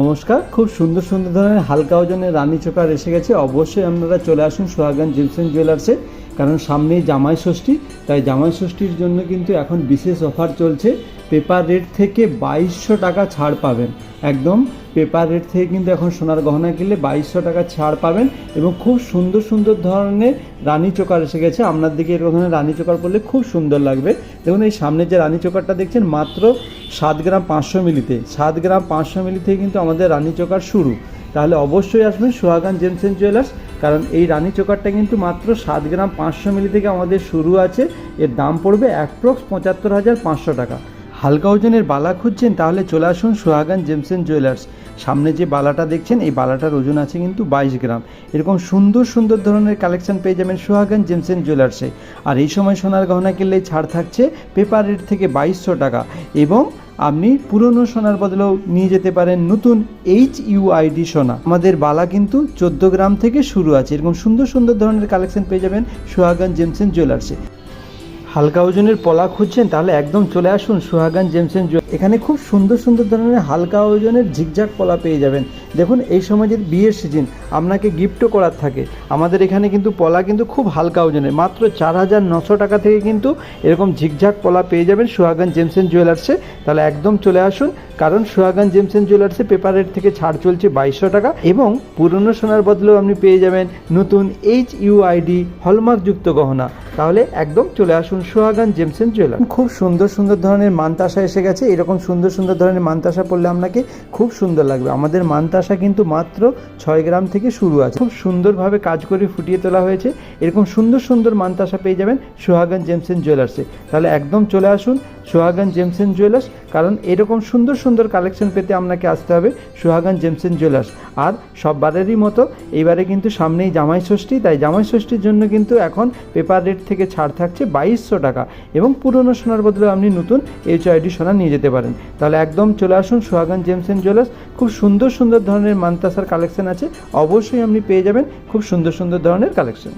নমস্কার। খুব সুন্দর সুন্দর ধরনের হালকা ওজনের রানী চোকার এসে গেছে। অবশ্যই আপনারা চলে আসুন সোহাগান জেমস এন্ড জুয়েলার্সে, কারণ সামনেই জামাই ষষ্ঠী। তাই জামাই ষষ্ঠীর জন্য কিন্তু এখন বিশেষ অফার চলছে। পেপার রেট থেকে 2200 টাকা ছাড় পাবেন। একদম পেপার রেট থেকে কিন্তু এখন সোনার গহনা কিনলে 2200 টাকা ছাড় পাবেন এবং খুব সুন্দর সুন্দর ধরনের রানী চোকার এসে গেছে। আপনার দিকে এরকম ধরনের রানী চোকার পরলে খুব সুন্দর লাগবে। দেখুন এই সামনে যে রানী চোকারটা দেখছেন মাত্র 7 গ্রাম 500 মিলিতে, 7 গ্রাম 500 মিলি থেকে কিন্তু আমাদের রানী চোকার শুরু। তাহলে অবশ্যই আসবেন সোহাগান জেমস এন্ড জুয়েলার্স, কারণ এই রানী চোকারটা কিন্তু মাত্র 7 গ্রাম 500 মিলি থেকে আমাদের শুরু আছে। এর দাম পড়বে অ্যাপ্রক্স 75,500 টাকা। হালকা ওজনের বালা খুঁজছেন তাহলে চলে আসুন সোহাগান জেমস এন্ড জুয়েলার্স। সামনে যে বালাটা দেখছেন এই বালাটার ওজন আছে কিন্তু 22 গ্রাম। এরকম সুন্দর সুন্দর ধরনের কালেকশন পেয়ে যাবেন সোহাগান জেমস এন্ড জুয়েলার্সে। আর এই সময় সোনার গহনা কিনলেই ছাড় থাকছে পেপার রেট থেকে 2200 টাকা এবং আপনি পুরনো সোনার বদলেও নিয়ে যেতে পারেন নতুন HUID সোনা। আমাদের বালা কিন্তু 14 গ্রাম থেকে শুরু আছে। এরকম সুন্দর সুন্দর ধরনের কালেকশন পেয়ে যাবেন সোহাগান জেমস এন্ড জুয়েলার্সে। হালকা ওজনের পলা খুঁজছেন তাহলে একদম চলে আসুন সোহাগান জেমস এন্ড জুয়েলার্স। এখানে খুব সুন্দর সুন্দর ধরনের হালকা ওজনের ঝিকঝাক পলা পেয়ে যাবেন। দেখুন এই সময় যে বিয়ের সিজন, আপনাকে গিফটও করার থাকে, আমাদের এখানে কিন্তু পলা কিন্তু খুব হালকা ওজনের মাত্র 4900 টাকা থেকে কিন্তু এরকম ঝিকঝাক পলা পেয়ে যাবেন সোহাগান জেমস এন্ড জুয়েলার্সে। তাহলে একদম চলে আসুন, কারণ সোহাগান জেমস এন্ড জুয়েলার্সে পেপার রেট থেকে ছাড় চলছে 2200 টাকা এবং পুরনো সোনার বদলেও আপনি পেয়ে যাবেন নতুন HUID হলমার্কযুক্ত গহনা। তাহলে একদম চলে আসুন সোহাগান জেমস এন্ড জুয়েলার্স। খুব সুন্দর সুন্দর ধরনের মানতাসা এসে গেছে। এরকম সুন্দর সুন্দর ধরনের মানতাসা পরলে আপনাকে খুব সুন্দর লাগবে। আমাদের মানতাসা কিন্তু মাত্র 6 গ্রাম থেকে শুরু আছে। খুব সুন্দরভাবে কাজ করে ফুটিয়ে তোলা হয়েছে। এরকম সুন্দর সুন্দর মানতাসা পেয়ে যাবেন সোহাগান জেমস এন্ড জুয়েলার্সে। তাহলে একদম চলে আসুন সোহাগান জেমস এন্ড জুয়েলার্স, কারণ এরকম সুন্দর সুন্দর কালেকশন পেতে আপনাকে আসতে হবে সোহাগান জেমস এন্ড জুয়েলার্স। আর সববারেরই মতো এইবারে কিন্তু সামনেই জামাই ষষ্ঠী, তাই জামাই ষষ্ঠীর জন্য কিন্তু এখন পেপার রেট থেকে ছাড় থাকছে 2200 টাকা এবং পুরনো সোনার বদলে আপনি নতুন HUID সোনা নিয়ে যেতে পারেন। তাহলে একদম চলে আসুন সোহাগান জেমস এন্ড জুয়েলার্স। খুব সুন্দর সুন্দর ধরনের মানতাসার কালেকশন আছে, অবশ্যই আপনি পেয়ে যাবেন খুব সুন্দর সুন্দর ধরনের কালেকশন।